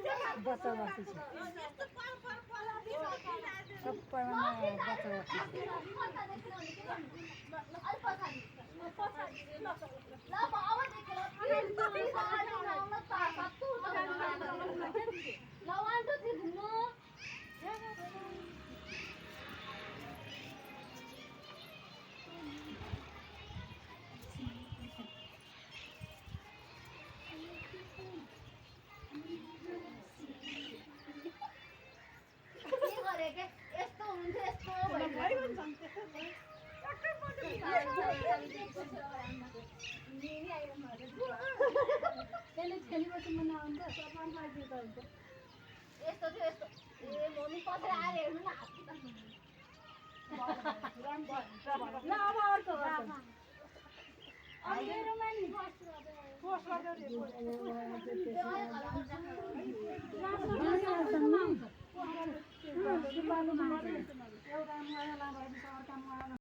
बच्चा बस्ती छ सबैमा बच्चा बस्ती यस्तो हुन्छ यस्तो यस्तो थियो यस्तो ए मम्मी कसरी आएर हेर्नु न ल अब अर्को मेरोमा नि पोस्ट गर्दै